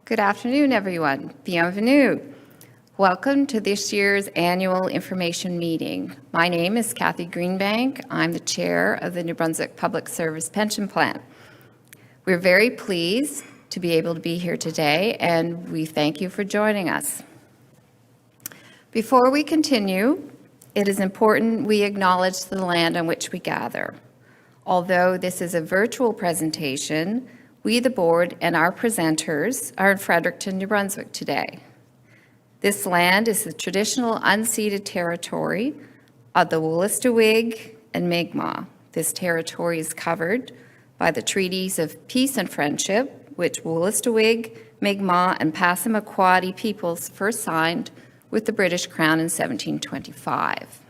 Good afternoon, everyone. Bienvenue. Welcome to this year's annual information meeting. My name is Kathy Greenbank. I'm the chair of the New Brunswick Public Service Pension Plan. We're very pleased to be able to be here today, and we thank you for joining us. Before we continue, it is important we acknowledge the land on which we gather. Although this is a virtual presentation, we, the board, and our presenters are in Fredericton, New Brunswick today. This land is the traditional unceded territory of the Wolastoqiyik and Mi'kmaq. This territory is covered by the treaties of peace and friendship, which Wolastoqiyik, Mi'kmaq, and Passamaquoddy peoples first signed with the British Crown in 1725.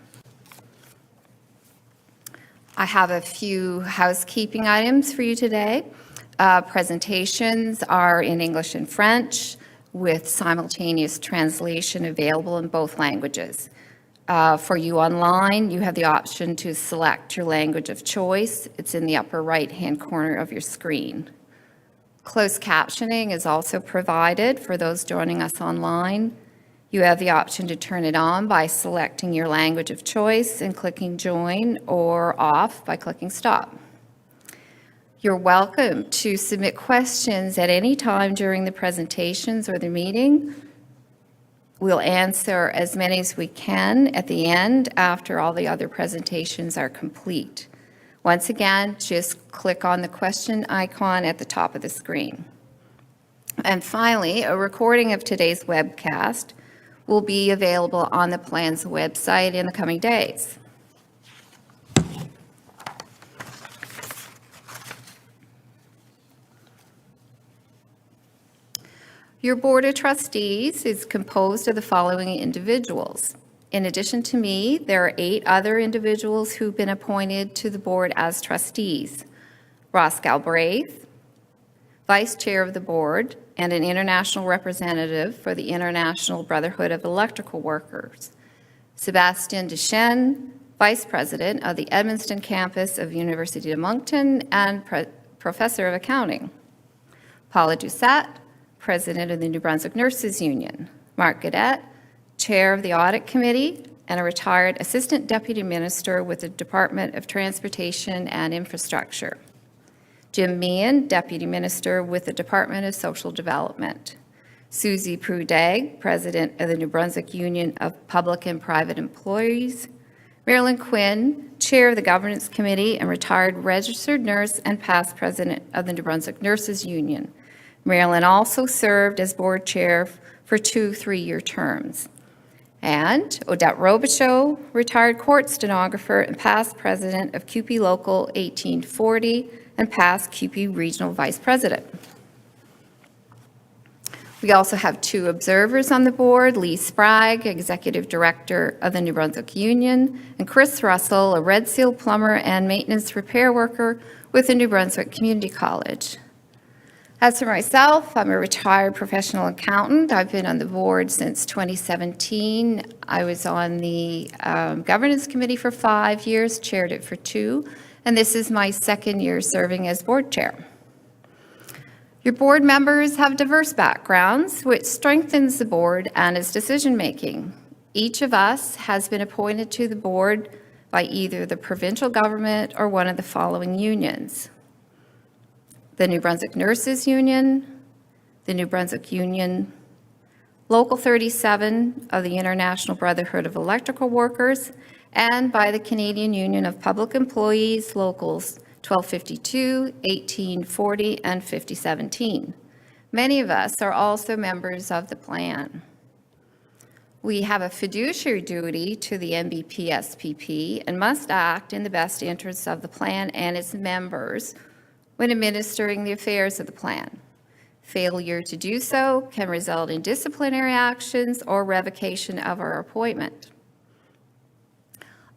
I have a few housekeeping items for you today. Presentations are in English and French with simultaneous translation available in both languages. For you online, you have the option to select your language of choice. It's in the upper right-hand corner of your screen. Closed captioning is also provided for those joining us online. You have the option to turn it on by selecting your language of choice and clicking join, or off by clicking stop. You're welcome to submit questions at any time during the presentations or the meeting. We'll answer as many as we can at the end after all the other presentations are complete. Once again, just click on the question icon at the top of the screen. And finally, a recording of today's webcast will be available on the plan's website in the coming days. Your Board of Trustees is composed of the following individuals. In addition to me, there are 8 other individuals who've been appointed to the board as trustees. Ross Galbraith, Vice Chair of the Board and an international representative for the International Brotherhood of Electrical Workers. Sebastien Deschênes, Vice President of the Edmundston campus of University of Moncton and Professor of Accounting. Paula Doucette, President of the New Brunswick Nurses Union. Mark Gaudette, Chair of the Audit Committee and a retired Assistant Deputy Minister with the Department of Transportation and Infrastructure. Jim Meehan, Deputy Minister with the Department of Social Development. Susie Prudeg, President of the New Brunswick Union of Public and Private Employees. Marilyn Quinn, Chair of the Governance Committee and retired registered nurse and past President of the New Brunswick Nurses Union. Marilyn also served as board chair for 2 3-year terms. And Odette Robichaud, retired court stenographer and past president of CUPE Local 1840 and past CUPE Regional Vice President. We also have 2 observers on the board, Lee Sprague, Executive Director of the New Brunswick Union, and Chris Russell, a Red Seal plumber and maintenance repair worker with the New Brunswick Community College. As for myself, I'm a retired professional accountant. I've been on the board since 2017. I was on the governance committee for 5 years, chaired it for 2, and this is my 2nd year serving as board chair. Your board members have diverse backgrounds, which strengthens the board and its decision-making. Each of us has been appointed to the board by either the provincial government or one of the following unions: the New Brunswick Nurses Union, the New Brunswick Union, Local 37 of the International Brotherhood of Electrical Workers, and by the Canadian Union of Public Employees, Locals 1252, 1840, and 5017. Many of us are also members of the plan. We have a fiduciary duty to the NBPSPP and must act in the best interests of the plan and its members when administering the affairs of the plan. Failure to do so can result in disciplinary actions or revocation of our appointment.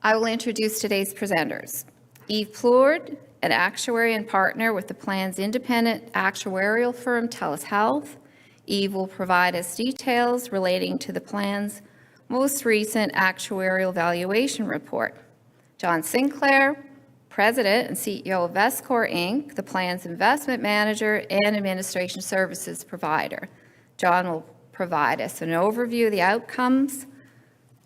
I will introduce today's presenters. Yves Plourde, an actuary and partner with the plan's independent actuarial firm TELUS Health. Yves will provide us details relating to the plan's most recent actuarial valuation report. John Sinclair, President and CEO of Vescor Inc., the plan's investment manager and administration services provider. John will provide us an overview of the outcomes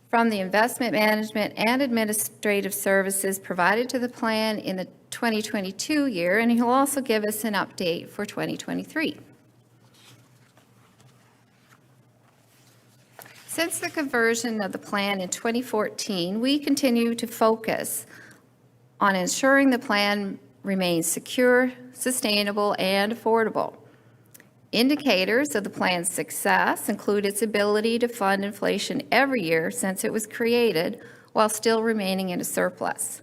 from the investment management and administrative services provided to the plan in the 2022 year, and he'll also give us an update for 2023. Since the conversion of the plan in 2014, we continue to focus on ensuring the plan remains secure, sustainable, and affordable. Indicators of the plan's success include its ability to fund inflation every year since it was created while still remaining in a surplus.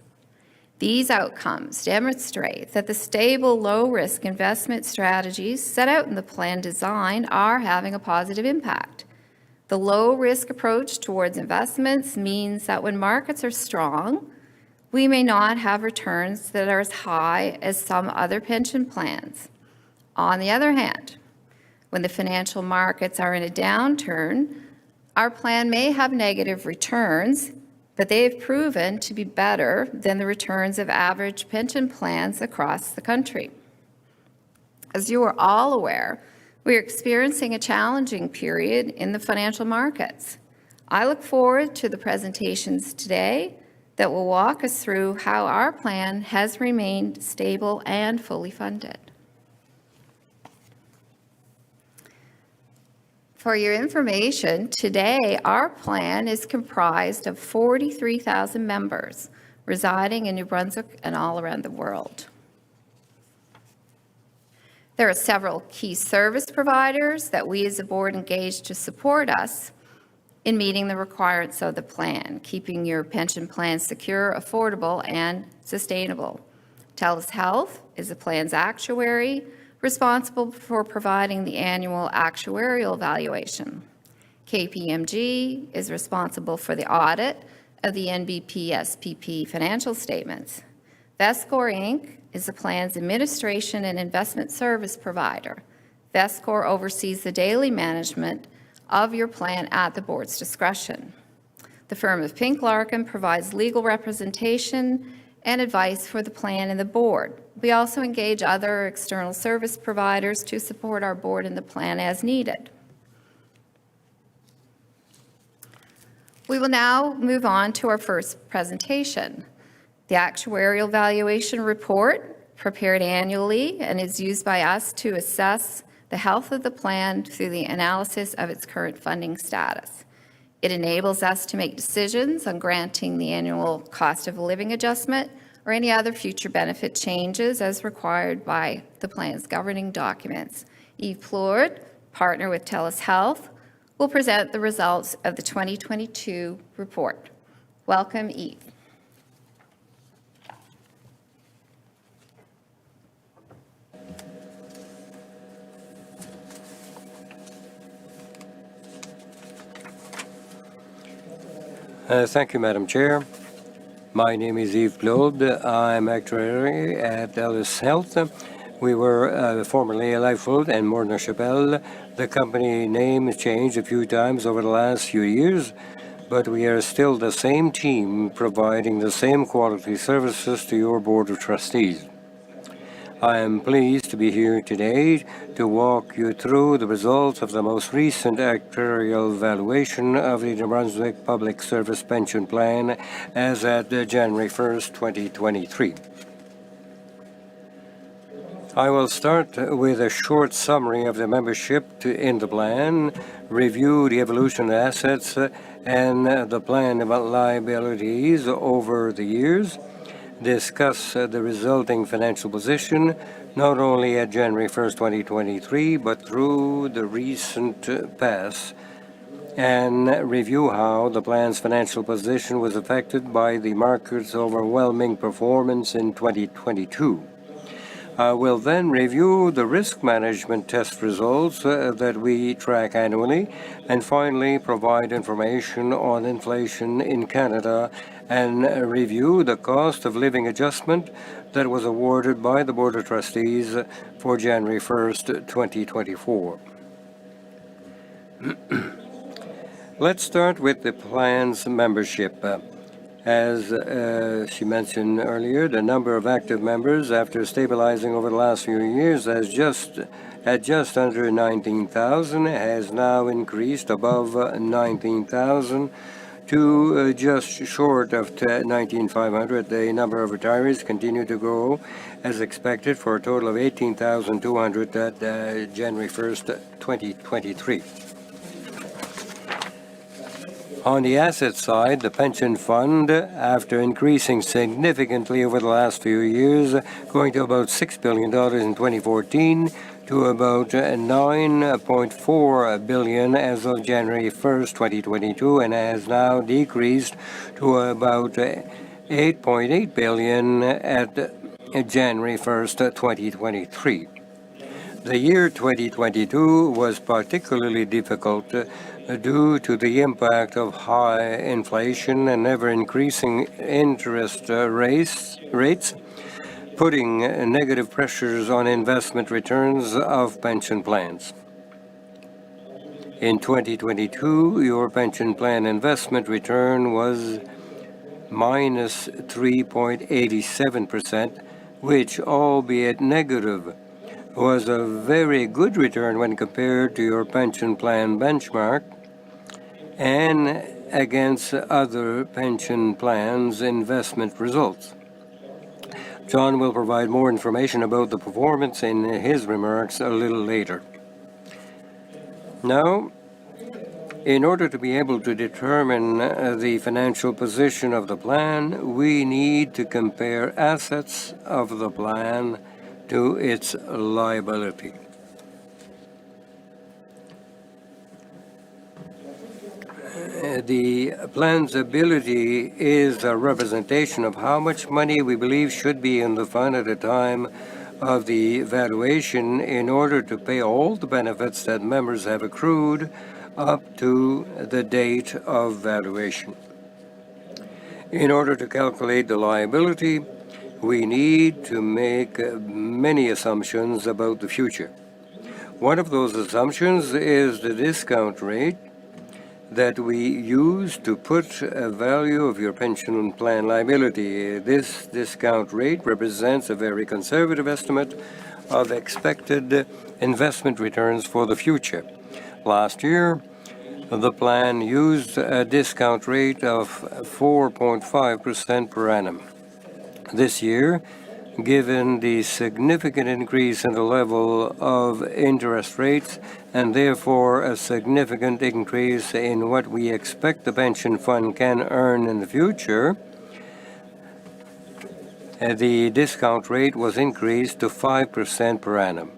These outcomes demonstrate that the stable, low-risk investment strategies set out in the plan design are having a positive impact. The low-risk approach towards investments means that when markets are strong, we may not have returns that are as high as some other pension plans. On the other hand, when the financial markets are in a downturn, our plan may have negative returns, but they have proven to be better than the returns of average pension plans across the country. As you are all aware, we are experiencing a challenging period in the financial markets. I look forward to the presentations today that will walk us through how our plan has remained stable and fully funded. For your information, today our plan is comprised of 43,000 members residing in New Brunswick and all around the world. There are several key service providers that we as a board engage to support us in meeting the requirements of the plan, keeping your pension plan secure, affordable, and sustainable. TELUS Health is the plan's actuary, responsible for providing the annual actuarial valuation. KPMG is responsible for the audit of the NBPSPP financial statements. Vescor Inc. is the plan's administration and investment service provider. Vescor oversees the daily management of your plan at the board's discretion. The firm of Pink Larkin provides legal representation and advice for the plan and the board. We also engage other external service providers to support our board and the plan as needed. We will now move on to our first presentation. The actuarial valuation report, prepared annually and is used by us to assess the health of the plan through the analysis of its current funding status. It enables us to make decisions on granting the annual cost of living adjustment or any other future benefit changes as required by the plan's governing documents. Yves Plourde, partner with TELUS Health, will present the results of the 2022 report. Welcome, Yves. Thank you, Madam Chair. My name is Yves Plourde. I'm actuary at TELUS Health. We were formerly Lifefold and Morna Chapelle. The company name has changed a few times over the last few years, but we are still the same team providing the same quality services to your Board of Trustees. I am pleased to be here today to walk you through the results of the most recent actuarial valuation of the New Brunswick Public Service Pension Plan as at January 1st, 2023. I will start with a short summary of the membership in the plan, review the evolution of assets and the plan about liabilities over the years, discuss the resulting financial position, not only at January 1st, 2023, but through the recent past, and review how the plan's financial position was affected by the market's overwhelming performance in 2022. I will then review the risk management test results that we track annually, and finally provide information on inflation in Canada and review the cost of living adjustment that was awarded by the Board of Trustees for January 1st, 2024. Let's start with the plan's membership. As she mentioned earlier, the number of active members, after stabilizing over the last few years, at just under 19,000, has now increased above 19,000 to just short of 19,500. The number of retirees continue to grow as expected for a total of 18,200 at January 1st, 2023. On the asset side, the pension fund, after increasing significantly over the last few years, going to about $6 billion in 2014 to about $9.4 billion as of January 1st, 2022, and has now decreased to about $8.8 billion at January 1st, 2023. The year 2022 was particularly difficult due to the impact of high inflation and ever-increasing interest rates, putting negative pressures on investment returns of pension plans. In 2022, your pension plan investment return was minus 3.87%, which, albeit negative, was a very good return when compared to your pension plan benchmark and against other pension plans' investment results. John will provide more information about the performance in his remarks a little later. Now, in order to be able to determine the financial position of the plan, we need to compare assets of the plan to its liability. The plan's ability is a representation of how much money we believe should be in the fund at the time of the valuation in order to pay all the benefits that members have accrued up to the date of valuation. In order to calculate the liability, we need to make many assumptions about the future. One of those assumptions is the discount rate that we use to put a value of your pension plan liability. This discount rate represents a very conservative estimate of expected investment returns for the future. Last year, the plan used a discount rate of 4.5% per annum. This year, given the significant increase in the level of interest rates and therefore a significant increase in what we expect the pension fund can earn in the future, the discount rate was increased to 5% per annum.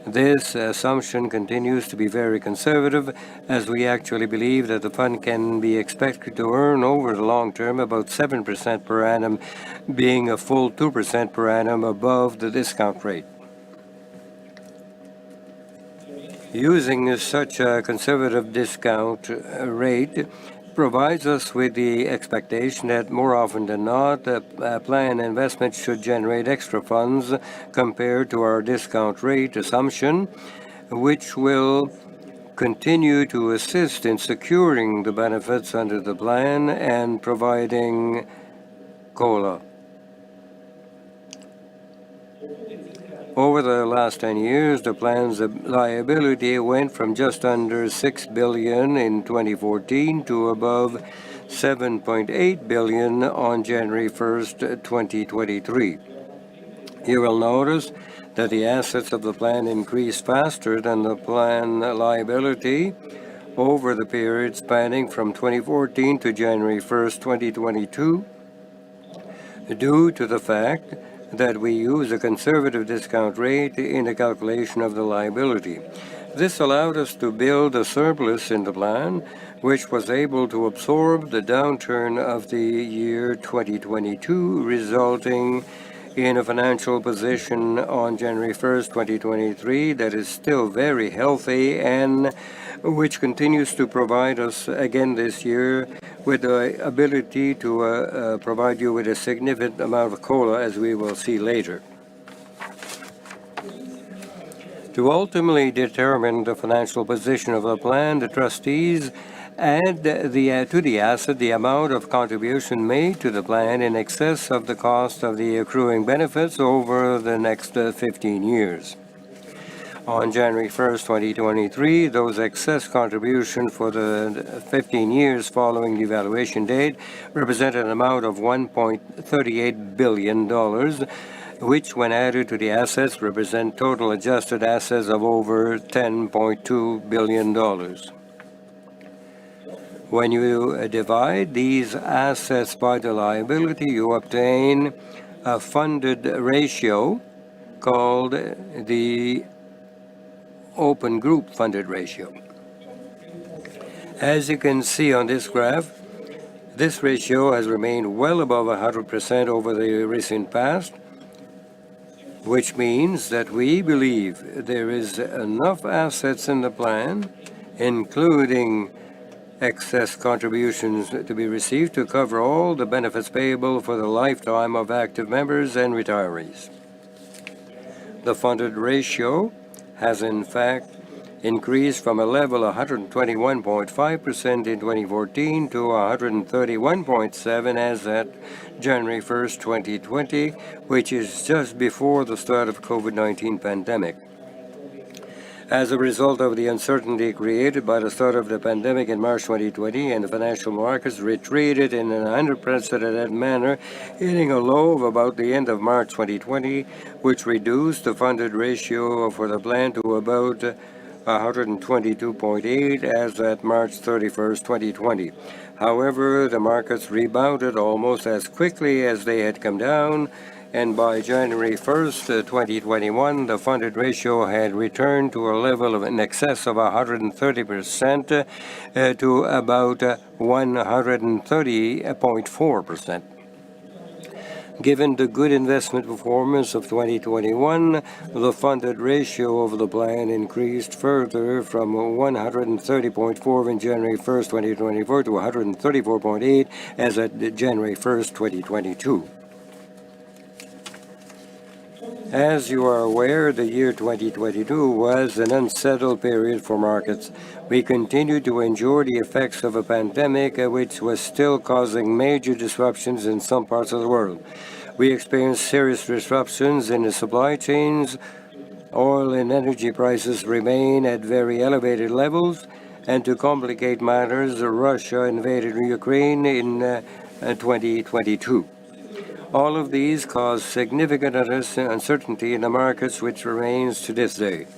This assumption continues to be very conservative, as we actually believe that the fund can be expected to earn over the long term about 7% per annum, being a full 2% per annum above the discount rate. Using such a conservative discount rate provides us with the expectation that more often than not, a plan investment should generate extra funds compared to our discount rate assumption, which will continue to assist in securing the benefits under the plan and providing COLA. Over the last 10 years, the plan's liability went from just under $6 billion in 2014 to above $7.8 billion on January 1st, 2023. You will notice that the assets of the plan increased faster than the plan liability over the period spanning from 2014 to January 1st, 2022, due to the fact that we use a conservative discount rate in the calculation of the liability. This allowed us to build a surplus in the plan, which was able to absorb the downturn of the year 2022, resulting in a financial position on January 1st, 2023 that is still very healthy and which continues to provide us again this year with the ability to provide you with a significant amount of COLA, as we will see later. To ultimately determine the financial position of the plan, the trustees add to the asset the amount of contribution made to the plan in excess of the cost of the accruing benefits over the next 15 years. On January 1st, 2023, those excess contributions for the 15 years following the evaluation date represented an amount of $1.38 billion, which, when added to the assets, represent total adjusted assets of over $10.2 billion. When you divide these assets by the liability, you obtain a funded ratio called the open group funded ratio. As you can see on this graph, this ratio has remained well above 100% over the recent past, which means that we believe there is enough assets in the plan, including excess contributions to be received, to cover all the benefits payable for the lifetime of active members and retirees. The funded ratio has in fact increased from a level of 121.5% in 2014 to 131.7% as at January 1st, 2020, which is just before the start of COVID-19 pandemic. As a result of the uncertainty created by the start of the pandemic in March 2020, and the financial markets retreated in an unprecedented manner, hitting a low of about the end of March 2020, which reduced the funded ratio for the plan to about 122.8 as at March 31st, 2020. However, the markets rebounded almost as quickly as they had come down, and by January 1st, 2021, the funded ratio had returned to a level of in excess of 130% to about 130.4%. Given the good investment performance of 2021, the funded ratio of the plan increased further from 130.4 in January 1st, 2024 to 134.8 as at January 1st, 2022. As you are aware, the year 2022 was an unsettled period for markets. We continued to endure the effects of a pandemic which was still causing major disruptions in some parts of the world. We experienced serious disruptions in the supply chains. Oil and energy prices remain at very elevated levels, and to complicate matters, Russia invaded Ukraine in 2022. All of these caused significant uncertainty in the markets, which remains to this day,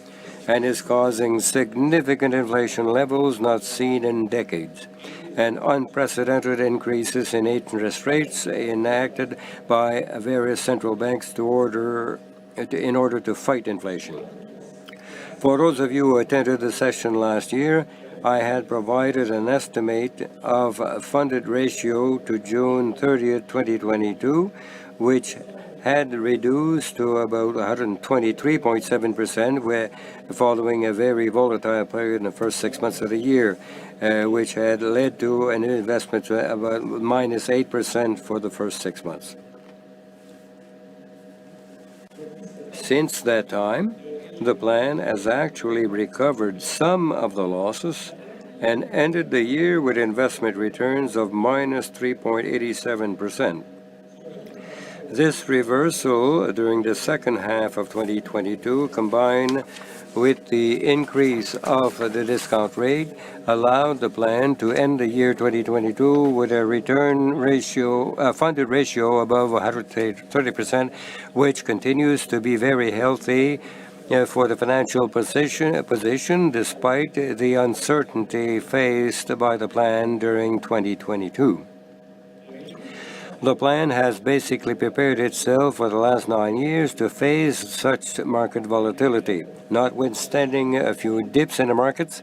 and is causing significant inflation levels not seen in decades, and unprecedented increases in interest rates enacted by various central banks in order to fight inflation. For those of you who attended the session last year, I had provided an estimate of funded ratio to June 30th, 2022, which had reduced to about 123.7%, following a very volatile period in the first 6 months of the year, which had led to an investment of about minus 8% for the first 6 months. Since that time, the plan has actually recovered some of the losses and ended the year with investment returns of minus 3.87%. This reversal during the second half of 2022, combined with the increase of the discount rate, allowed the plan to end the year 2022 with a funded ratio above 130%, which continues to be very healthy for the financial position despite the uncertainty faced by the plan during 2022. The plan has basically prepared itself for the last 9 years to face such market volatility, notwithstanding a few dips in the markets.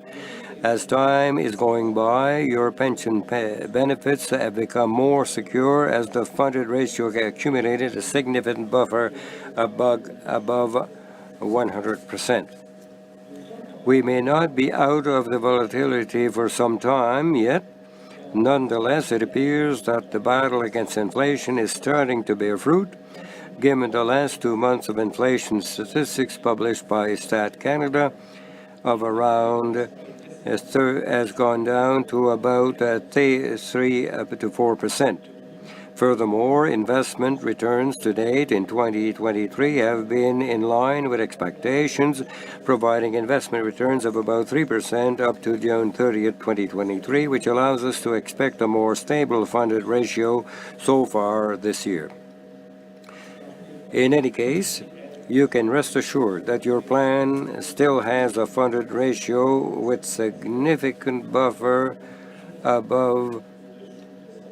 As time is going by, your pension benefits have become more secure as the funded ratio accumulated a significant buffer above 100%. We may not be out of the volatility for some time yet. Nonetheless, it appears that the battle against inflation is starting to bear fruit, given the last 2 months of inflation statistics published by Stat Canada of around has gone down to about 3 to 4%. Furthermore, investment returns to date in 2023 have been in line with expectations, providing investment returns of about 3% up to June 30th, 2023, which allows us to expect a more stable funded ratio so far this year. In any case, you can rest assured that your plan still has a funded ratio with significant buffer above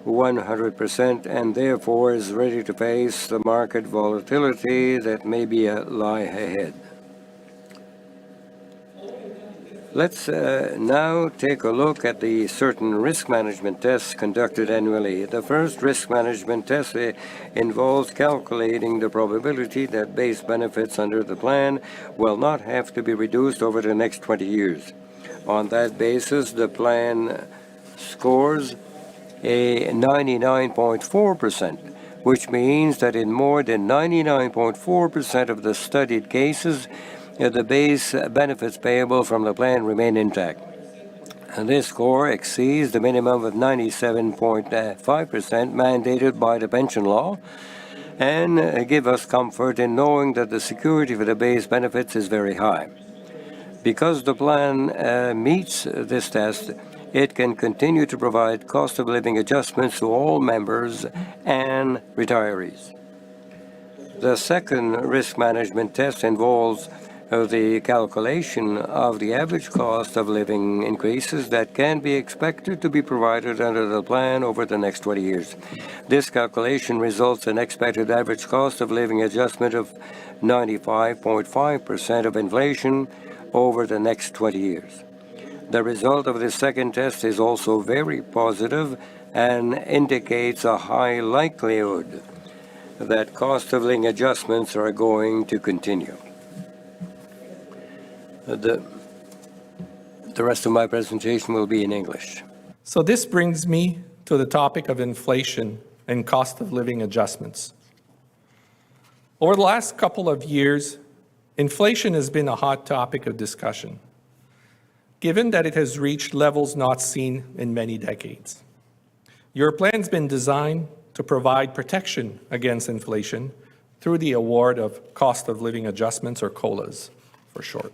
100% and therefore is ready to face the market volatility that may lie ahead. Let's now take a look at the certain risk management tests conducted annually. The first risk management test involves calculating the probability that base benefits under the plan will not have to be reduced over the next 20 years. On that basis, the plan scores a 99.4%, which means that in more than 99.4% of the studied cases, the base benefits payable from the plan remain intact. And this score exceeds the minimum of 97.5% mandated by the pension law and give us comfort in knowing that the security for the base benefits is very high. Because the plan meets this test, it can continue to provide cost of living adjustments to all members and retirees. The second risk management test involves the calculation of the average cost of living increases that can be expected to be provided under the plan over the next 20 years. This calculation results in expected average cost of living adjustment of 95.5% of inflation over the next 20 years. The result of this second test is also very positive and indicates a high likelihood that cost of living adjustments are going to continue. The rest of my presentation will be in English. So this brings me to the topic of inflation and cost of living adjustments. Over the last couple of years, inflation has been a hot topic of discussion, given that it has reached levels not seen in many decades. Your plan's been designed to provide protection against inflation through the award of cost of living adjustments, or COLAs for short.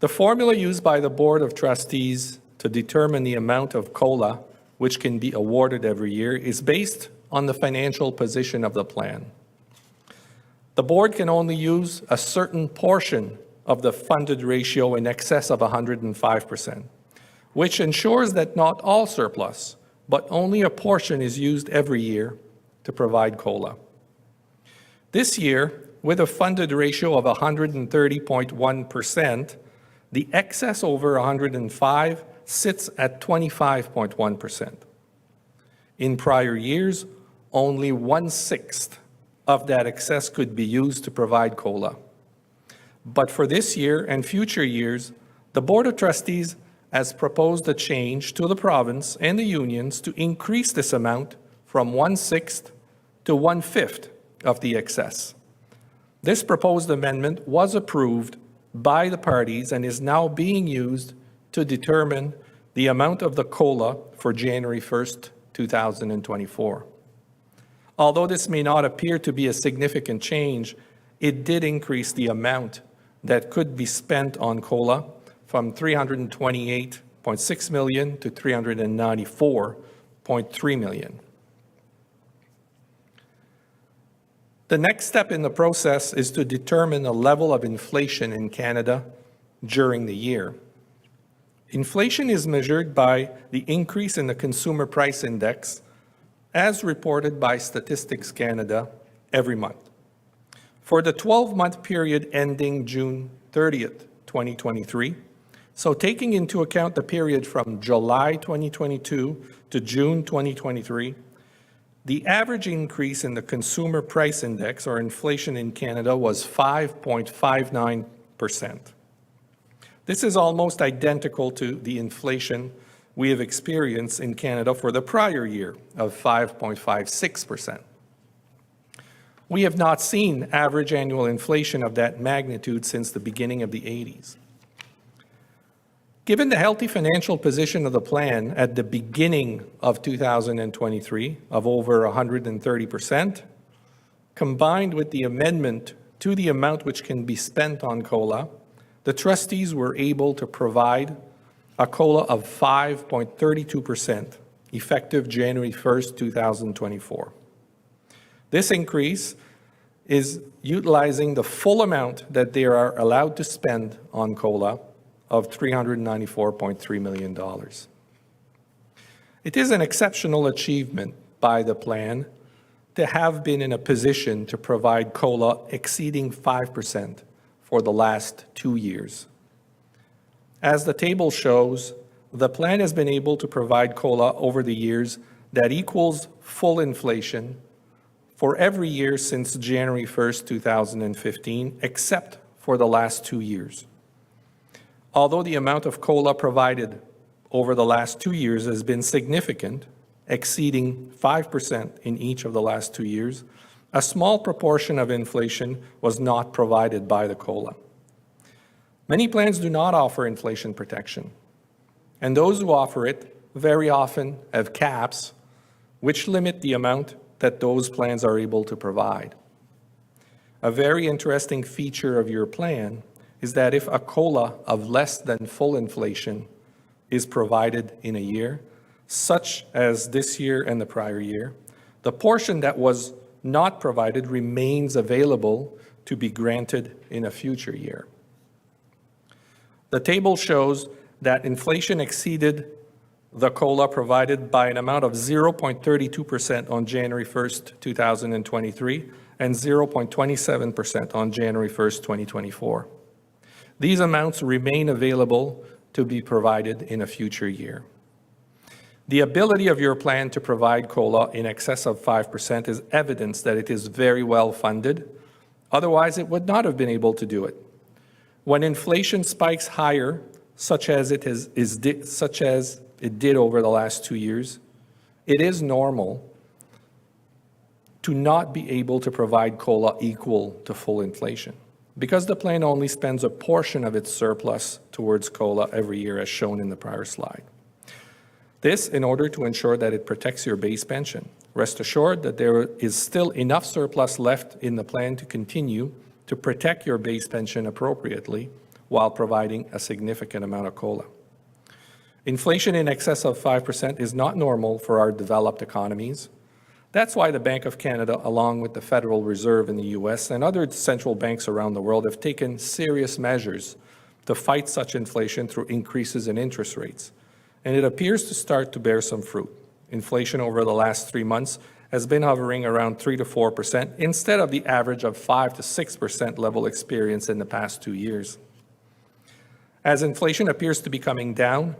The formula used by the Board of Trustees to determine the amount of COLA which can be awarded every year is based on the financial position of the plan. The board can only use a certain portion of the funded ratio in excess of 105%, which ensures that not all surplus, but only a portion is used every year to provide COLA. This year, with a funded ratio of 130.1%, the excess over 105 sits at 25.1%. In prior years, only 1/6 of that excess could be used to provide COLA. But for this year and future years, the Board of Trustees has proposed a change to the province and the unions to increase this amount from 1/6 to 1/5 of the excess. This proposed amendment was approved by the parties and is now being used to determine the amount of the COLA for January 1st, 2024. Although this may not appear to be a significant change, it did increase the amount that could be spent on COLA from $328.6 million to $394.3 million. The next step in the process is to determine the level of inflation in Canada during the year. Inflation is measured by the increase in the Consumer Price Index, as reported by Statistics Canada every month. For the 12-month period ending June 30th, 2023, so taking into account the period from July 2022 to June 2023, the average increase in the Consumer Price Index, or inflation in Canada, was 5.59%. This is almost identical to the inflation we have experienced in Canada for the prior year of 5.56%. We have not seen average annual inflation of that magnitude since the beginning of the 80s. Given the healthy financial position of the plan at the beginning of 2023 of over 130%, combined with the amendment to the amount which can be spent on COLA, the trustees were able to provide a COLA of 5.32%, effective January 1st, 2024. This increase is utilizing the full amount that they are allowed to spend on COLA of $394.3 million. It is an exceptional achievement by the plan to have been in a position to provide COLA exceeding 5% for the last 2 years. As the table shows, the plan has been able to provide COLA over the years that equals full inflation for every year since January 1st, 2015, except for the last 2 years. Although the amount of COLA provided over the last 2 years has been significant, exceeding 5% in each of the last 2 years, a small proportion of inflation was not provided by the COLA. Many plans do not offer inflation protection, and those who offer it very often have caps which limit the amount that those plans are able to provide. A very interesting feature of your plan is that if a COLA of less than full inflation is provided in a year, such as this year and the prior year, the portion that was not provided remains available to be granted in a future year. The table shows that inflation exceeded the COLA provided by an amount of 0.32% on January 1st, 2023, and 0.27% on January 1st, 2024. These amounts remain available to be provided in a future year. The ability of your plan to provide COLA in excess of 5% is evidence that it is very well funded. Otherwise, it would not have been able to do it. When inflation spikes higher, such as it did over the last 2 years, it is normal to not be able to provide COLA equal to full inflation, because the plan only spends a portion of its surplus towards COLA every year, as shown in the prior slide. This in order to ensure that it protects your base pension. Rest assured that there is still enough surplus left in the plan to continue to protect your base pension appropriately while providing a significant amount of COLA. Inflation in excess of 5% is not normal for our developed economies. That's why the Bank of Canada, along with the Federal Reserve in the US and other central banks around the world, have taken serious measures to fight such inflation through increases in interest rates. And it appears to start to bear some fruit. Inflation over the last 3 months has been hovering around 3 to 4% instead of the average of 5 to 6% level experienced in the past 2 years. As inflation appears to be coming down,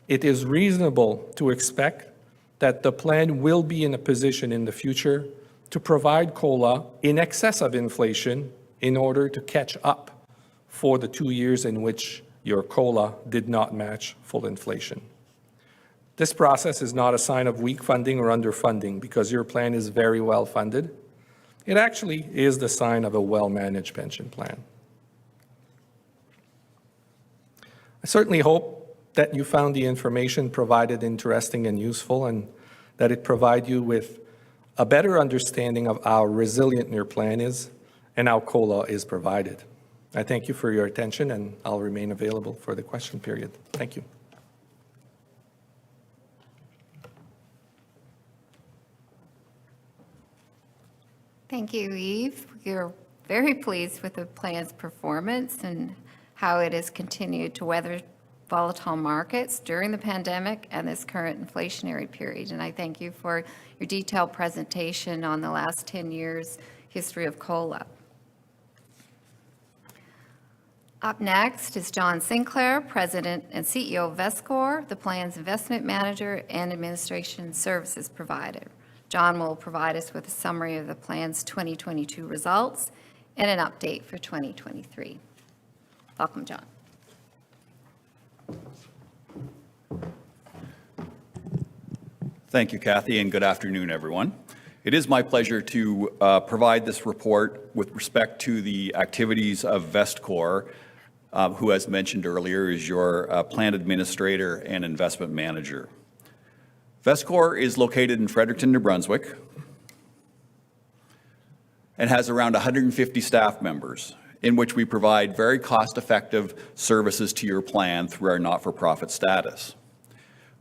it is reasonable to expect that the plan will be in a position in the future to provide COLA in excess of inflation in order to catch up for the 2 years in which your COLA did not match full inflation. This process is not a sign of weak funding or underfunding because your plan is very well funded. It actually is the sign of a well-managed pension plan. I certainly hope that you found the information provided interesting and useful, and that it provide you with a better understanding of how resilient your plan is and how COLA is provided. I thank you for your attention, and I'll remain available for the question period. Thank you. Thank you, Yves. We're very pleased with the plan's performance and how it has continued to weather volatile markets during the pandemic and this current inflationary period. And I thank you for your detailed presentation on the last 10 years' history of COLA. Up next is John Sinclair, President and CEO of Vestcor, the plan's investment manager and administration services provider. John will provide us with a summary of the plan's 2022 results and an update for 2023. Welcome, John. Thank you, Kathy, and good afternoon, everyone. It is my pleasure to provide this report with respect to the activities of Vestcor who, as mentioned earlier, is your plan administrator and investment manager. Vescor is located in Fredericton, New Brunswick, and has around 150 staff members, in which we provide very cost-effective services to your plan through our not-for-profit status.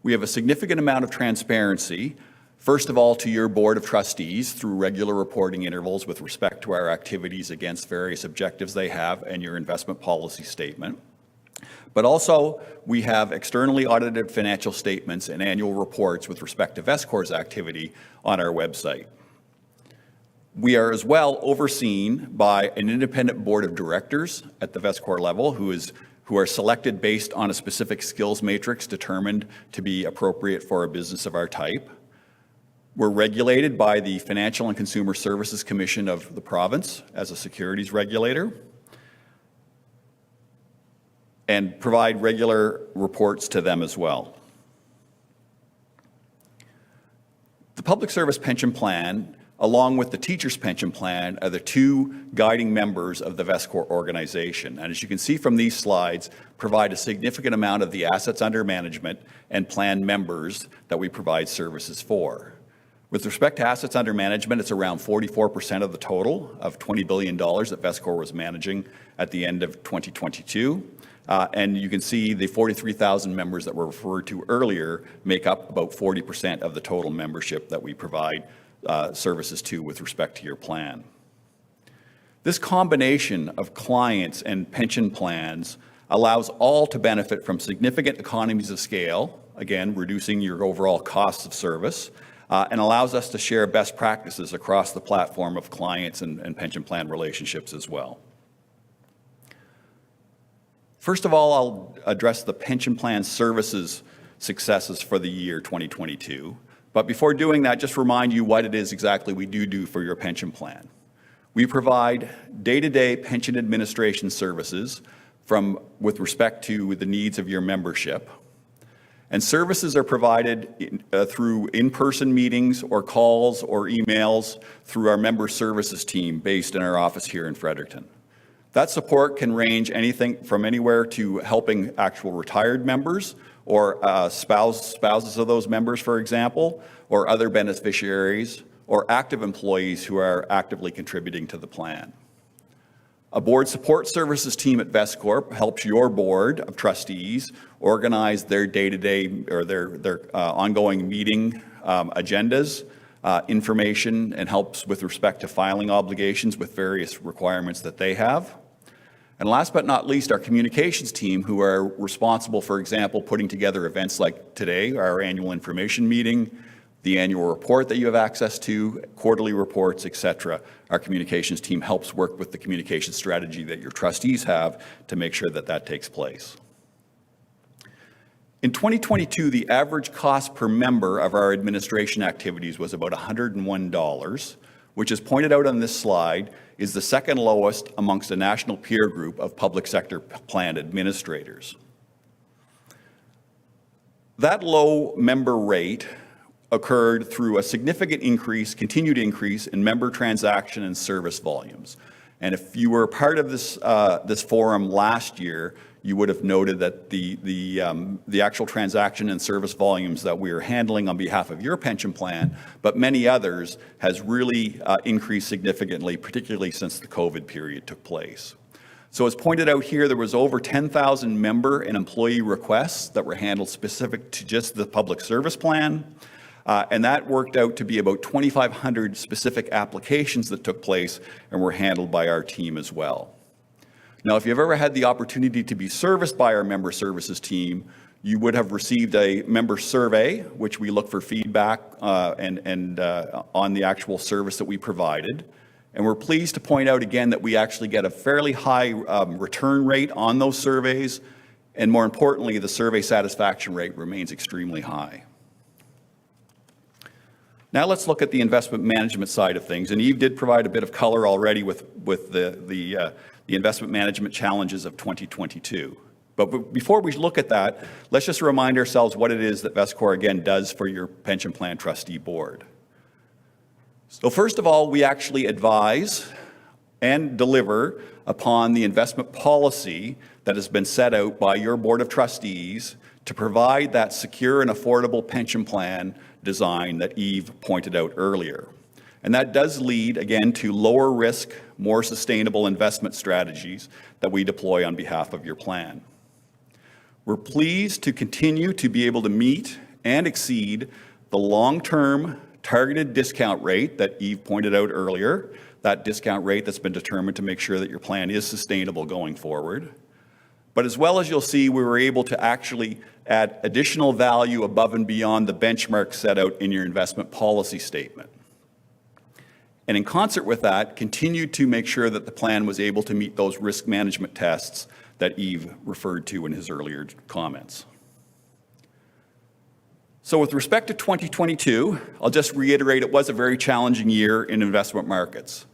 We have a significant amount of transparency, first of all to your Board of Trustees through regular reporting intervals with respect to our activities against various objectives they have and your investment policy statement. But also, we have externally audited financial statements and annual reports with respect to Vescor's activity on our website. We are as well overseen by an independent board of directors at the Vescor level who are selected based on a specific skills matrix determined to be appropriate for a business of our type. We're regulated by the Financial and Consumer Services Commission of the province as a securities regulator, and provide regular reports to them as well. The Public Service Pension Plan, along with the Teachers' Pension Plan, are the two guiding members of the Vescor organization. And as you can see from these slides, provide a significant amount of the assets under management and plan members that we provide services for. With respect to assets under management, it's around 44% of the total of $20 billion that Vescor was managing at the end of 2022. And you can see the 43,000 members that were referred to earlier make up about 40% of the total membership that we provide services to with respect to your plan. This combination of clients and pension plans allows all to benefit from significant economies of scale, again, reducing your overall costs of service, and allows us to share best practices across the platform of clients and pension plan relationships as well. First of all, I'll address the pension plan services successes for the year 2022. But before doing that, just remind you what it is exactly we do for your pension plan. We provide day-to-day pension administration services with respect to the needs of your membership. And services are provided through in-person meetings or calls or emails through our member services team based in our office here in Fredericton. That support can range anything from anywhere to helping actual retired members or spouses of those members, for example, or other beneficiaries or active employees who are actively contributing to the plan. A board support services team at Vescor helps your board of trustees organize their day-to-day or their ongoing meeting agendas, information, and helps with respect to filing obligations with various requirements that they have. And last but not least, our communications team, who are responsible, for example, putting together events like today, our annual information meeting, the annual report that you have access to, quarterly reports, etc. Our communications team helps work with the communication strategy that your trustees have to make sure that that takes place. In 2022, the average cost per member of our administration activities was about $101, which, as pointed out on this slide, is the second lowest amongst a national peer group of public sector plan administrators. That low member rate occurred through a significant continued increase in member transaction and service volumes. And if you were part of this forum last year, you would have noted that the actual transaction and service volumes that we are handling on behalf of your pension plan, but many others, has really increased significantly, particularly since the COVID period took place. So as pointed out here, there was over 10,000 member and employee requests that were handled specific to just the public service plan. And that worked out to be about 2,500 specific applications that took place and were handled by our team as well. Now, if you've ever had the opportunity to be serviced by our member services team, you would have received a member survey, which we look for feedback on the actual service that we provided. And we're pleased to point out again that we actually get a fairly high return rate on those surveys. And more importantly, the survey satisfaction rate remains extremely high. Now let's look at the investment management side of things. And Eve did provide a bit of color already with the investment management challenges of 2022. But before we look at that, let's just remind ourselves what it is that Vescor, again, does for your pension plan trustee board. So first of all, we actually advise and deliver upon the investment policy that has been set out by your Board of Trustees to provide that secure and affordable pension plan design that Yves pointed out earlier. And that does lead, again, to lower risk, more sustainable investment strategies that we deploy on behalf of your plan. We're pleased to continue to be able to meet and exceed the long-term targeted discount rate that Yves pointed out earlier, that discount rate that's been determined to make sure that your plan is sustainable going forward. But as well as you'll see, we were able to actually add additional value above and beyond the benchmark set out in your investment policy statement. And in concert with that, continue to make sure that the plan was able to meet those risk management tests that Yves referred to in his earlier comments. So with respect to 2022, I'll just reiterate it was a very challenging year in investment markets.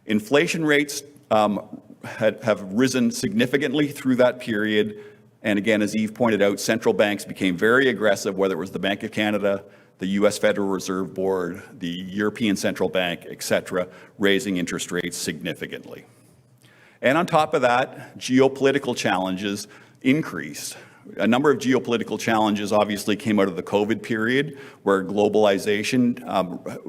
Inflation rates have risen significantly through that period. And again, as Yves pointed out, central banks became very aggressive, whether it was the Bank of Canada, the US Federal Reserve Board, the European Central Bank, et cetera, raising interest rates significantly. And on top of that, geopolitical challenges increased. A number of geopolitical challenges obviously came out of the COVID period, where globalization,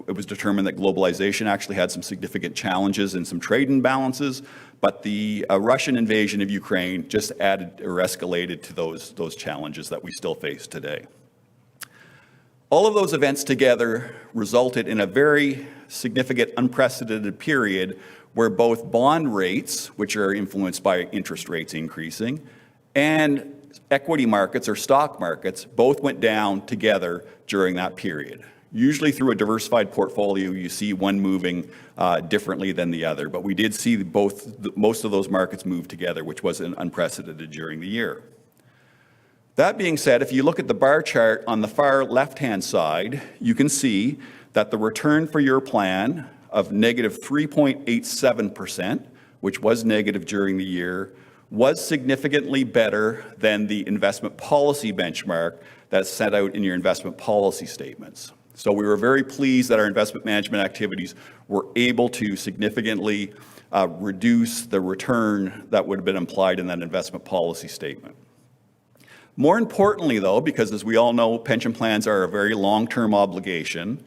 it was determined that globalization actually had some significant challenges and some trade imbalances, but the Russian invasion of Ukraine just added or escalated to those challenges that we still face today. All of those events together resulted in a very significant, unprecedented period where both bond rates, which are influenced by interest rates increasing, and equity markets or stock markets both went down together during that period. Usually through a diversified portfolio, you see one moving differently than the other, but we did see most of those markets move together, which was unprecedented during the year. That being said, if you look at the bar chart on the far left-hand side, you can see that the return for your plan of negative 3.87%, which was negative during the year, was significantly better than the investment policy benchmark that's set out in your investment policy statements. So we were very pleased that our investment management activities were able to significantly reduce the return that would have been implied in that investment policy statement. More importantly, though, because as we all know, pension plans are a very long-term obligation,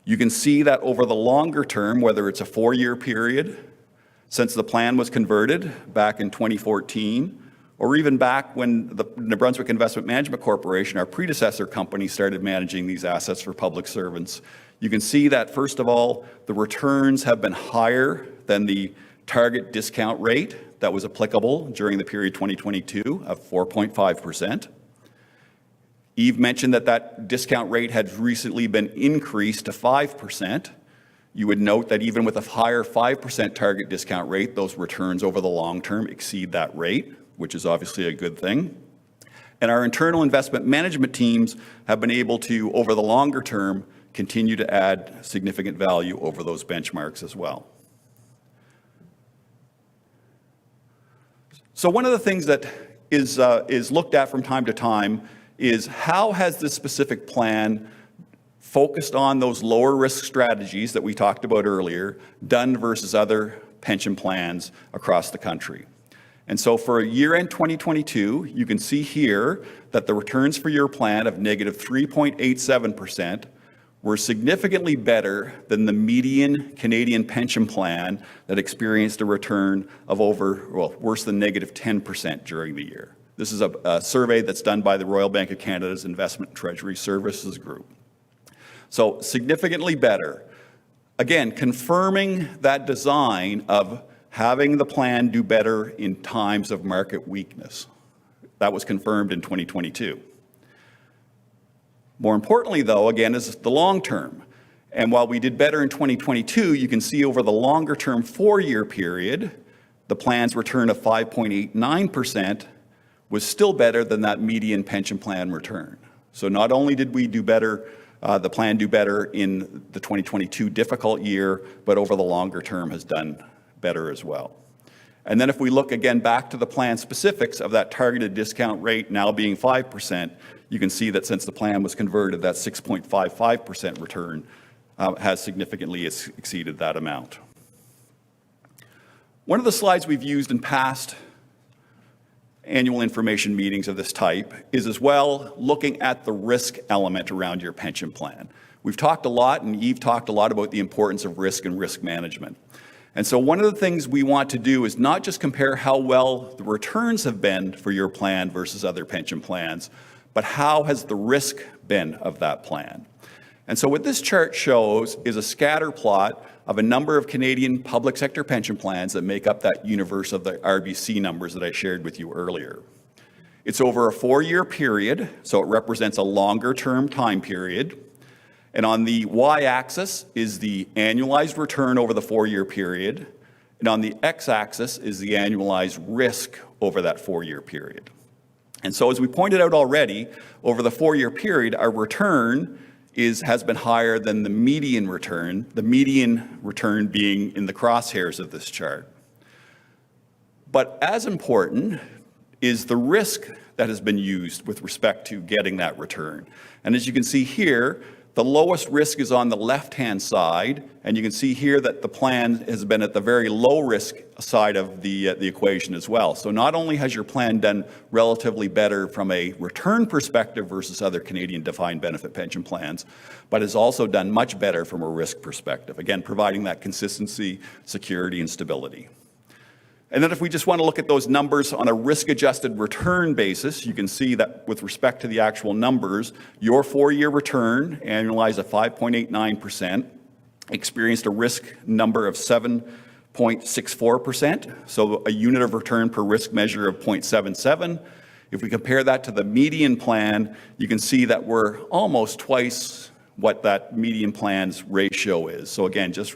you can see that over the longer term, whether it's a 4-year period, since the plan was converted back in 2014, or even back when the New Brunswick Investment Management Corporation, our predecessor company, started managing these assets for public servants, you can see that, first of all, the returns have been higher than the target discount rate that was applicable during the period 2022 of 4.5%. Yves mentioned that that discount rate had recently been increased to 5%. You would note that even with a higher 5% target discount rate, those returns over the long term exceed that rate, which is obviously a good thing. And our internal investment management teams have been able to, over the longer term, continue to add significant value over those benchmarks as well. So one of the things that is looked at from time to time is how has this specific plan focused on those lower risk strategies that we talked about earlier done versus other pension plans across the country. And so for year-end 2022, you can see here that the returns for your plan of negative 3.87% were significantly better than the median Canadian pension plan that experienced a return of worse than negative 10% during the year. This is a survey that's done by the Royal Bank of Canada's Investment and Treasury Services Group. So significantly better. Again, confirming that design of having the plan do better in times of market weakness. That was confirmed in 2022. More importantly, though, again, is the long term. And while we did better in 2022, you can see over the longer term 4-year period, the plan's return of 5.89% was still better than that median pension plan return. So not only did we do better, the plan do better in the 2022 difficult year, but over the longer term has done better as well. And then if we look again back to the plan specifics of that targeted discount rate now being 5%, you can see that since the plan was converted, that 6.55% return has significantly exceeded that amount. One of the slides we've used in past annual information meetings of this type is as well looking at the risk element around your pension plan. We've talked a lot, and Eve talked a lot about the importance of risk and risk management. And so one of the things we want to do is not just compare how well the returns have been for your plan versus other pension plans, but how has the risk been of that plan. And so what this chart shows is a scatter plot of a number of Canadian public sector pension plans that make up that universe of the RBC numbers that I shared with you earlier. It's over a 4-year period, so it represents a longer term time period. And on the y-axis is the annualized return over the 4-year period, and on the x-axis is the annualized risk over that 4-year period. And so as we pointed out already, over the 4-year period, our return has been higher than the median return being in the crosshairs of this chart. But as important is the risk that has been used with respect to getting that return. And as you can see here, the lowest risk is on the left-hand side, and you can see here that the plan has been at the very low risk side of the equation as well. So not only has your plan done relatively better from a return perspective versus other Canadian defined benefit pension plans, but has also done much better from a risk perspective, again, providing that consistency, security, and stability. And then if we just want to look at those numbers on a risk-adjusted return basis, you can see that with respect to the actual numbers, your 4-year return, annualized at 5.89%, experienced a risk number of 7.64%, so a unit of return per risk measure of 0.77. If we compare that to the median plan, you can see that we're almost twice what that median plan's ratio is. So again, just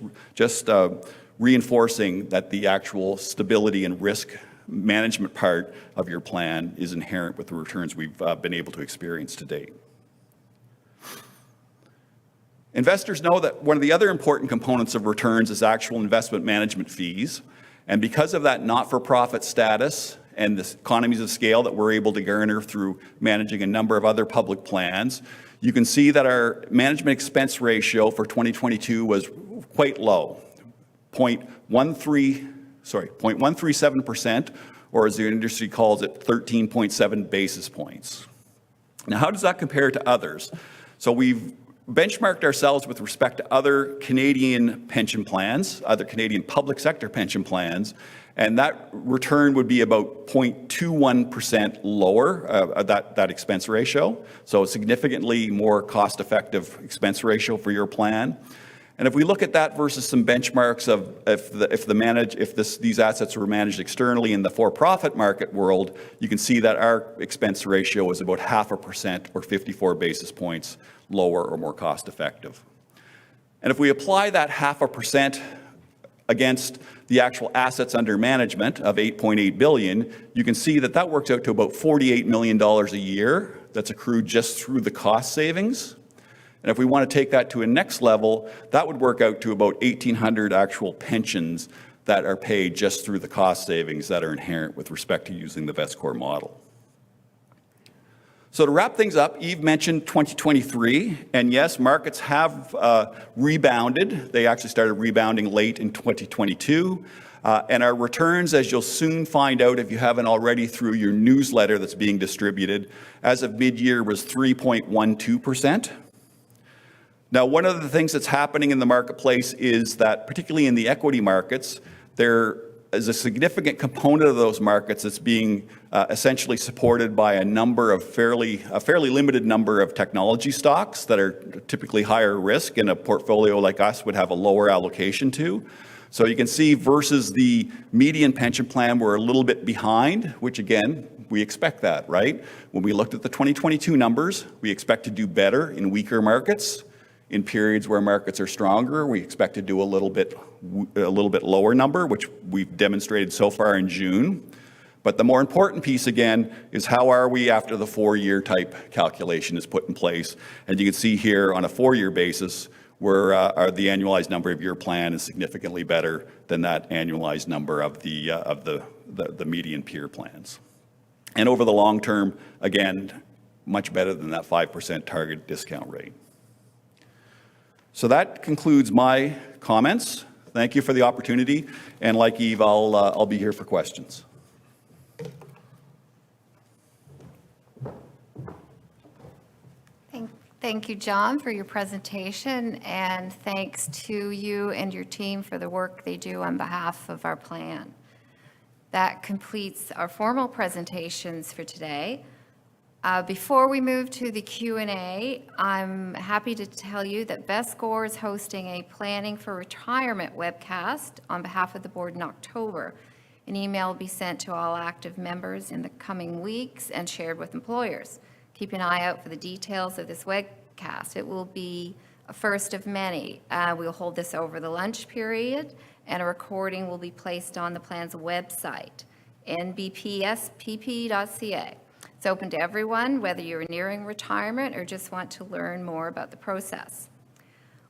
reinforcing that the actual stability and risk management part of your plan is inherent with the returns we've been able to experience to date. Investors know that one of the other important components of returns is actual investment management fees. And because of that not-for-profit status and the economies of scale that we're able to garner through managing a number of other public plans, you can see that our management expense ratio for 2022 was quite low. 0.137%, or as the industry calls it, 13.7 basis points. Now, how does that compare to others? So we've benchmarked ourselves with respect to other Canadian pension plans, other Canadian public sector pension plans, and that return would be about 0.21% lower, that expense ratio, so a significantly more cost-effective expense ratio for your plan. And if we look at that versus some benchmarks of if these assets were managed externally in the for-profit market world, you can see that our expense ratio is about 0.5% or 54 basis points lower or more cost-effective. And if we apply that 0.5% against the actual assets under management of $8.8 billion, you can see that that works out to about $48 million a year that's accrued just through the cost savings. And if we want to take that to a next level, that would work out to about 1,800 actual pensions that are paid just through the cost savings that are inherent with respect to using the VestCore model. So to wrap things up, Eve mentioned 2023, and yes, markets have rebounded. They actually started rebounding late in 2022. And our returns, as you'll soon find out if you haven't already through your newsletter that's being distributed, as of mid-year was 3.12%. Now, one of the things that's happening in the marketplace is that, particularly in the equity markets, there is a significant component of those markets that's being essentially supported by a fairly limited number of technology stocks that are typically higher risk, and a portfolio like us would have a lower allocation to. So you can see versus the median pension plan, we're a little bit behind, which again, we expect that, right? When we looked at the 2022 numbers, we expect to do better in weaker markets. In periods where markets are stronger, we expect to do a little bit lower number, which we've demonstrated so far in June. But the more important piece, again, is how are we after the 4-year type calculation is put in place. And you can see here on a 4-year basis, where the annualized number of your plan is significantly better than that annualized number of the median peer plans. And over the long term, again, much better than that 5% target discount rate. So that concludes my comments. Thank you for the opportunity. And like Eve, I'll be here for questions. Thank you, John, for your presentation, and thanks to you and your team for the work they do on behalf of our plan. That completes our formal presentations for today. Before we move to the Q&A, I'm happy to tell you that VESCOR is hosting a Planning for Retirement webcast on behalf of the board in October. An email will be sent to all active members in the coming weeks and shared with employers. Keep an eye out for the details of this webcast. It will be a first of many. We'll hold this over the lunch period, and a recording will be placed on the plan's website, NBPSPP.ca. It's open to everyone, whether you're nearing retirement or just want to learn more about the process.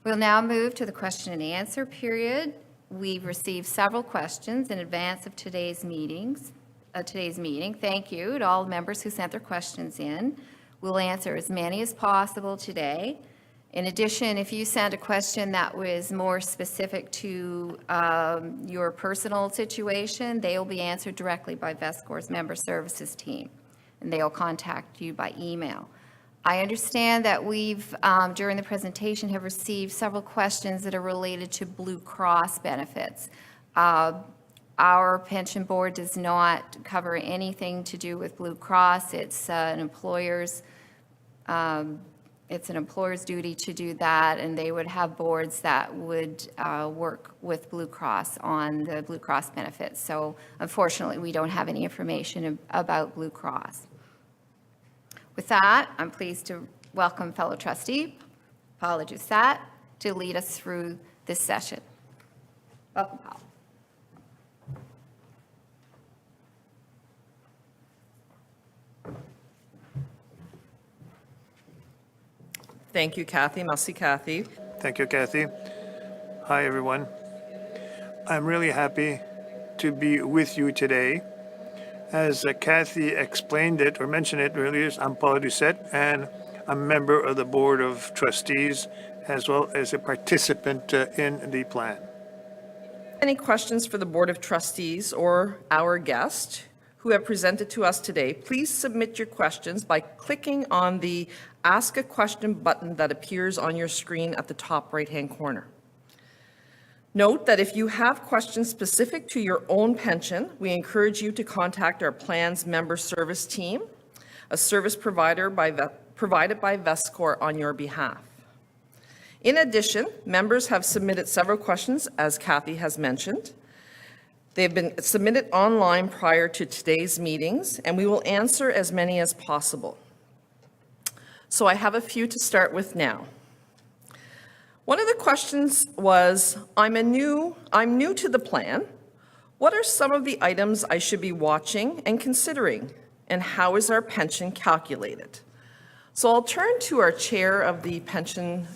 We'll now move to the question and answer period. We've received several questions in advance of today's meeting. Thank you to all members who sent their questions in. We'll answer as many as possible today. In addition, if you sent a question that was more specific to your personal situation, they will be answered directly by VESCOR's member services team, and they'll contact you by email. I understand that we've, during the presentation, have received several questions that are related to Blue Cross benefits. Our pension board does not cover anything to do with Blue Cross. It's an employer's duty to do that, and they would have boards that would work with Blue Cross on the Blue Cross benefits. So unfortunately, we don't have any information about Blue Cross. With that, I'm pleased to welcome fellow trustee Paula Doucette to lead us through this session. Welcome, Paula. Thank you, Kathy. Merci, Kathy. Thank you, Kathy. Hi, everyone. I'm really happy to be with you today. As Kathy explained it or mentioned it earlier, I'm Paul Doucette, and I'm a member of the Board of Trustees as well as a participant in the plan. Any questions for the Board of Trustees or our guest who have presented to us today, please submit your questions by clicking on the Ask a Question button that appears on your screen at the top right-hand corner. Note that if you have questions specific to your own pension, we encourage you to contact our plan's member service team, a service provider provided by VESCOR on your behalf. In addition, members have submitted several questions, as Kathy has mentioned. They've been submitted online prior to today's meetings, and we will answer as many as possible. So I have a few to start with now. One of the questions was, I'm new to the plan. What are some of the items I should be watching and considering? And how is our pension calculated? So I'll turn to our chair of the pension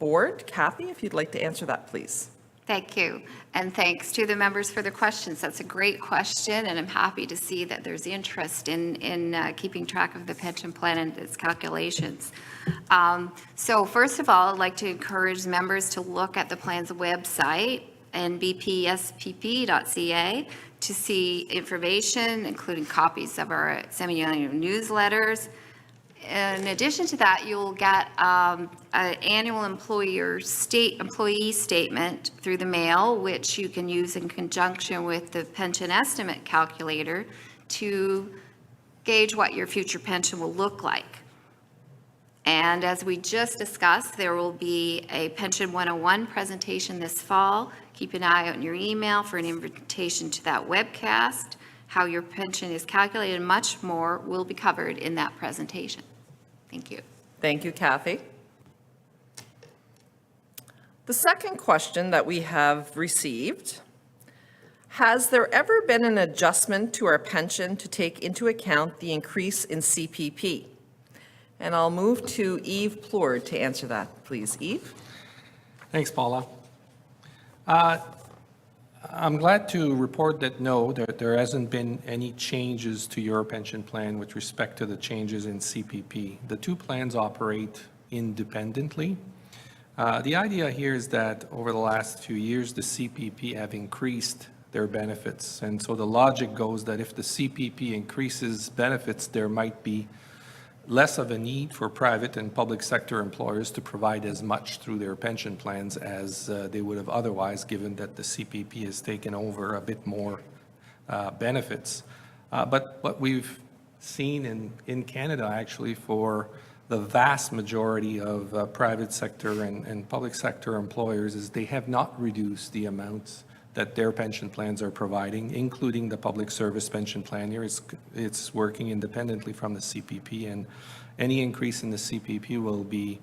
board, Kathy, if you'd like to answer that, please. Thank you, and thanks to the members for the questions. That's a great question, and I'm happy to see that there's interest in keeping track of the pension plan and its calculations. So first of all, I'd like to encourage members to look at the plan's website, NBPSPP.ca, to see information, including copies of our semi-annual newsletters. In addition to that, you'll get an annual employee statement through the mail, which you can use in conjunction with the pension estimate calculator to gauge what your future pension will look like. And as we just discussed, there will be a Pension 101 presentation this fall. Keep an eye out in your email for an invitation to that webcast. How your pension is calculated and much more will be covered in that presentation. Thank you. Thank you, Kathy. The second question that we have received, has there ever been an adjustment to our pension to take into account the increase in CPP? And I'll move to Eve Plourde to answer that, please. Eve? Thanks, Paula. I'm glad to report that no, there hasn't been any changes to your pension plan with respect to the changes in CPP. The two plans operate independently. The idea here is that over the last few years, the CPP have increased their benefits. And so the logic goes that if the CPP increases benefits, there might be less of a need for private and public sector employers to provide as much through their pension plans as they would have otherwise, given that the CPP has taken over a bit more benefits. But what we've seen in Canada, actually, for the vast majority of private sector and public sector employers, is they have not reduced the amounts that their pension plans are providing, including the public service pension plan here. It's working independently from the CPP, and any increase in the CPP will be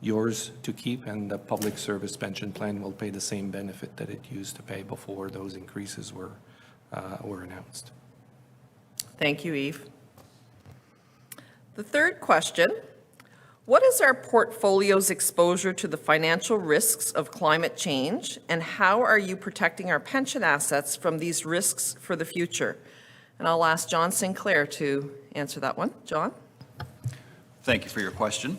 yours to keep, and the public service pension plan will pay the same benefit that it used to pay before those increases were announced. Thank you, Yves. The third question: what is our portfolio's exposure to the financial risks of climate change, and how are you protecting our pension assets from these risks for the future? And I'll ask John Sinclair to answer that one. John? Thank you for your question.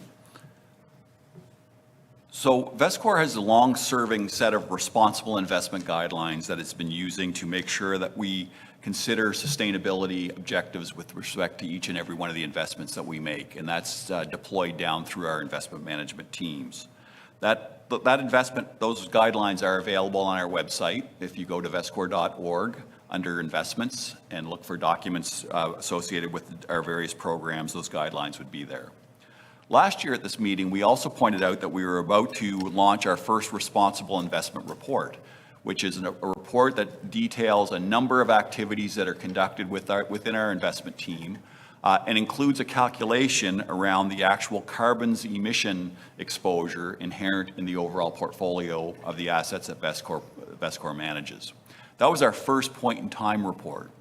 So Vescor has a long-serving set of responsible investment guidelines that it's been using to make sure that we consider sustainability objectives with respect to each and every one of the investments that we make, and that's deployed down through our investment management teams. That investment, those guidelines are available on our website. If you go to vescor.org under investments and look for documents associated with our various programs, those guidelines would be there. Last year at this meeting, we also pointed out that we were about to launch our first responsible investment report, which is a report that details a number of activities that are conducted within our investment team and includes a calculation around the actual carbon's emission exposure inherent in the overall portfolio of the assets that Vescor manages. That was our first point-in-time report.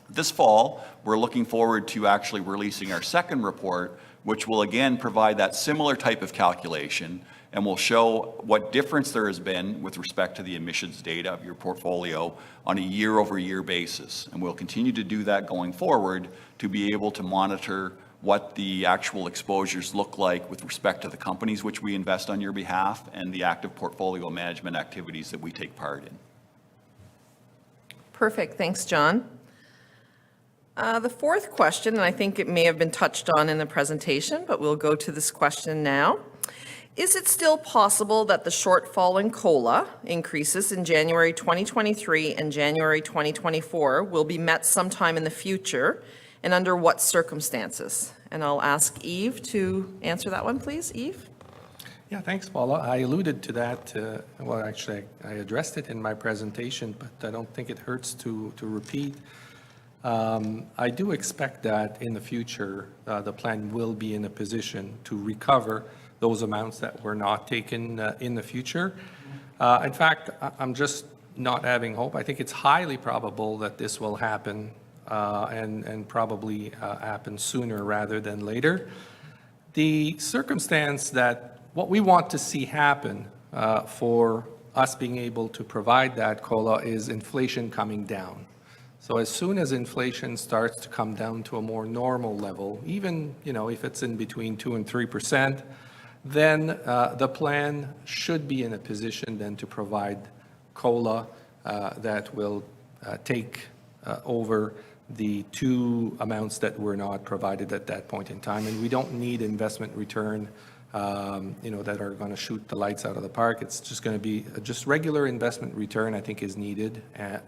This fall, we're looking forward to actually releasing our second report, which will again provide that similar type of calculation and will show what difference there has been with respect to the emissions data of your portfolio on a year-over-year basis. And we'll continue to do that going forward to be able to monitor what the actual exposures look like with respect to the companies which we invest on your behalf and the active portfolio management activities that we take part in. Perfect. Thanks, John. The fourth question, and I think it may have been touched on in the presentation, but we'll go to this question now. Is it still possible that the shortfall in COLA increases in January 2023 and January 2024 will be met sometime in the future, and under what circumstances? And I'll ask Yves to answer that one, please. Yves? Yeah, thanks, Paula. I alluded to that. Well, actually, I addressed it in my presentation, but I don't think it hurts to repeat. I do expect that in the future, the plan will be in a position to recover those amounts that were not taken in the future. In fact, I'm just not having hope. I think it's highly probable that this will happen and probably happen sooner rather than later. The circumstance that what we want to see happen for us being able to provide that COLA is inflation coming down. So as soon as inflation starts to come down to a more normal level, even if it's in between 2% and 3%, then the plan should be in a position then to provide COLA that will take over the two amounts that were not provided at that point in time. And we don't need investment return that are going to shoot the lights out of the park. It's just going to be just regular investment return, I think, is needed.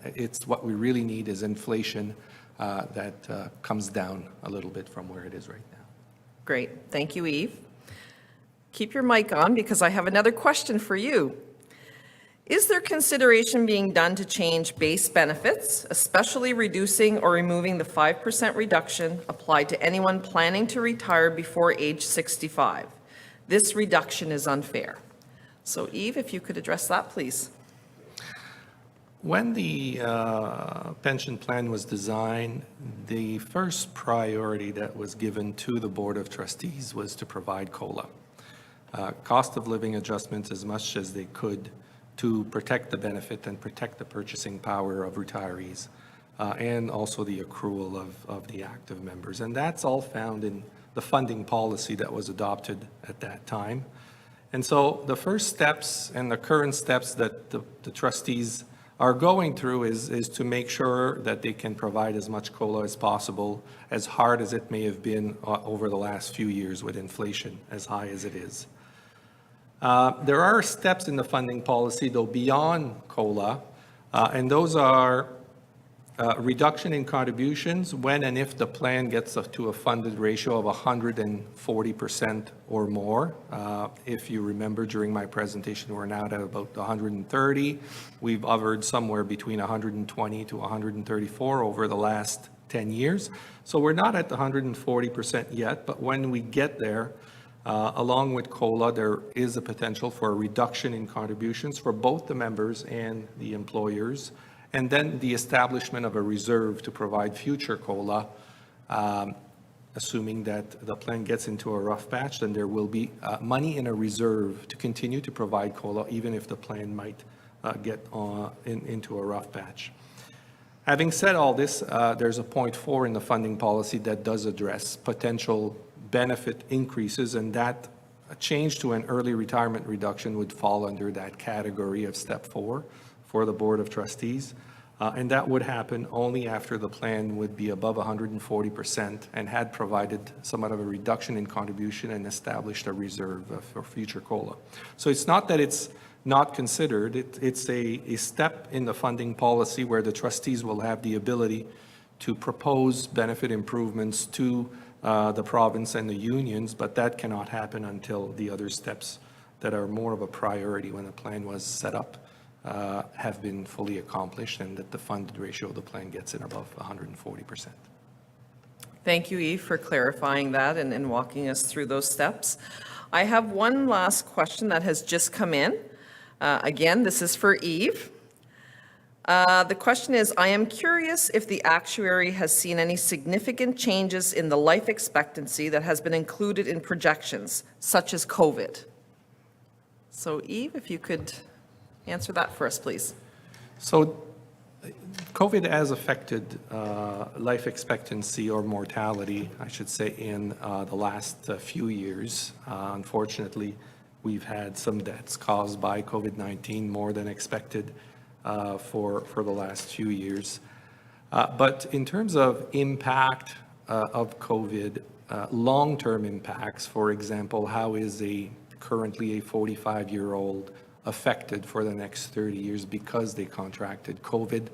It's what we really need is inflation that comes down a little bit from where it is right now. Great. Thank you, Yves. Keep your mic on because I have another question for you. Is there consideration being done to change base benefits, especially reducing or removing the 5% reduction applied to anyone planning to retire before age 65? This reduction is unfair. So Yves, if you could address that, please. When the pension plan was designed, the first priority that was given to the Board of Trustees was to provide COLA. Cost of living adjustments as much as they could to protect the benefit and protect the purchasing power of retirees, and also the accrual of the active members. And that's all found in the funding policy that was adopted at that time. And so the first steps and the current steps that the trustees are going through is to make sure that they can provide as much COLA as possible, as hard as it may have been over the last few years with inflation as high as it is. There are steps in the funding policy, though, beyond COLA, and those are reduction in contributions when and if the plan gets to a funded ratio of 140% or more. If you remember during my presentation, we're now at about 130. We've hovered somewhere between 120 to 134 over the last 10 years. So we're not at the 140% yet, but when we get there, along with COLA, there is a potential for a reduction in contributions for both the members and the employers, and then the establishment of a reserve to provide future COLA, assuming that the plan gets into a rough patch, then there will be money in a reserve to continue to provide COLA, even if the plan might get into a rough patch. Having said all this, there's a point 4 in the funding policy that does address potential benefit increases, and that a change to an early retirement reduction would fall under that category of step 4 for the Board of Trustees. And that would happen only after the plan would be above 140% and had provided somewhat of a reduction in contribution and established a reserve for future COLA. So it's not that it's not considered, it's a step in the funding policy where the trustees will have the ability to propose benefit improvements to the province and the unions, but that cannot happen until the other steps that are more of a priority when the plan was set up have been fully accomplished, and that the funded ratio of the plan gets in above 140%. Thank you, Yves, for clarifying that and walking us through those steps. I have one last question that has just come in. Again, this is for Yves. The question is, I am curious if the actuary has seen any significant changes in the life expectancy that has been included in projections, such as COVID. So Yves, if you could answer that for us, please. So COVID has affected life expectancy or mortality, I should say, in the last few years. Unfortunately, we've had some deaths caused by COVID-19, more than expected for the last few years. But in terms of impact of COVID, long-term impacts, for example, how is currently a 45-year-old affected for the next 30 years because they contracted COVID?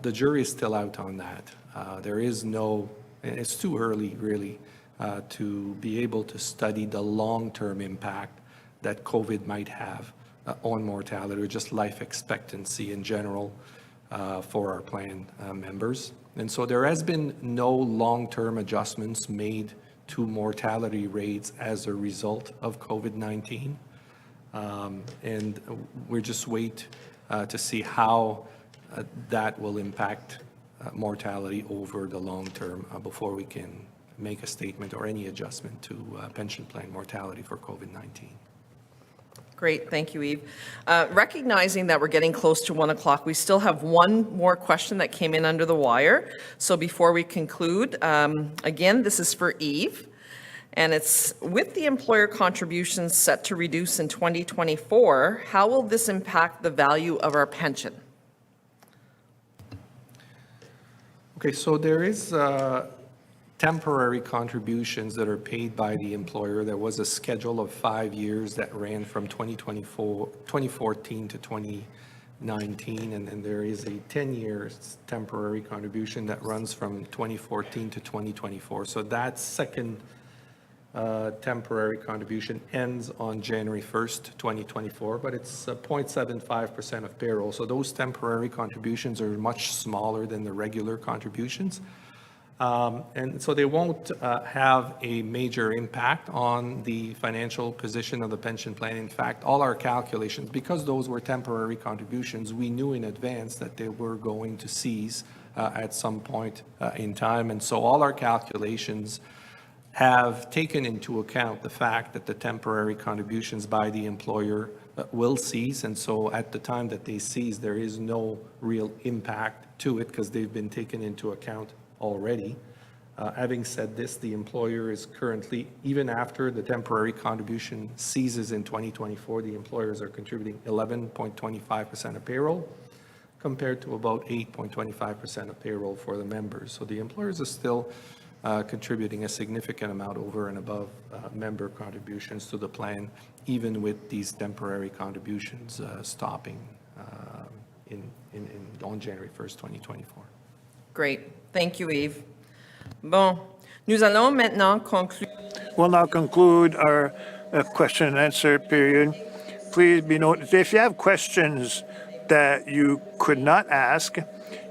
The jury is still out on that. There is it's too early really to be able to study the long-term impact that COVID might have on mortality or just life expectancy in general for our plan members. And so there has been no long-term adjustments made to mortality rates as a result of COVID-19. And we're just wait to see how that will impact mortality over the long term before we can make a statement or any adjustment to pension plan mortality for COVID-19. Great, thank you, Yves. Recognizing that we're getting close to 1 o'clock, we still have one more question that came in under the wire. So before we conclude, again, this is for Yves. And it's, with the employer contributions set to reduce in 2024, how will this impact the value of our pension? Okay, so there is temporary contributions that are paid by the employer. There was a schedule of 5 years that ran from 2014 to 2019, and then there is a 10-year temporary contribution that runs from 2014 to 2024. So that second temporary contribution ends on January 1st, 2024, but it's 0.75% of payroll. So those temporary contributions are much smaller than the regular contributions. And so they won't have a major impact on the financial position of the pension plan. In fact, all our calculations, because those were temporary contributions, we knew in advance that they were going to cease at some point in time. And so all our calculations have taken into account the fact that the temporary contributions by the employer will cease. And so at the time that they cease, there is no real impact to it because they've been taken into account already. Having said this, the employer is currently, even after the temporary contribution ceases in 2024, the employers are contributing 11.25% of payroll, compared to about 8.25% of payroll for the members. So the employers are still contributing a significant amount over and above member contributions to the plan, even with these temporary contributions stopping on January 1st, 2024. Great. Thank you, Yves. Bon, nous allons maintenant conclure. We'll now conclude our question and answer period. Please be noted, if you have questions that you could not ask,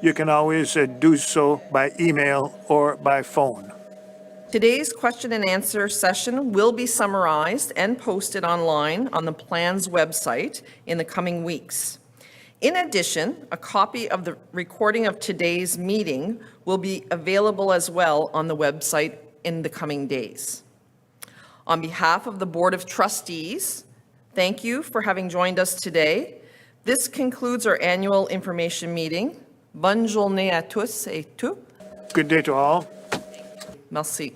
you can always do so by email or by phone. Today's question and answer session will be summarized and posted online on the plan's website in the coming weeks. In addition, a copy of the recording of today's meeting will be available as well on the website in the coming days. On behalf of the Board of Trustees, thank you for having joined us today. This concludes our annual information meeting. Bonne journée à tous et toutes. Good day to all. Merci.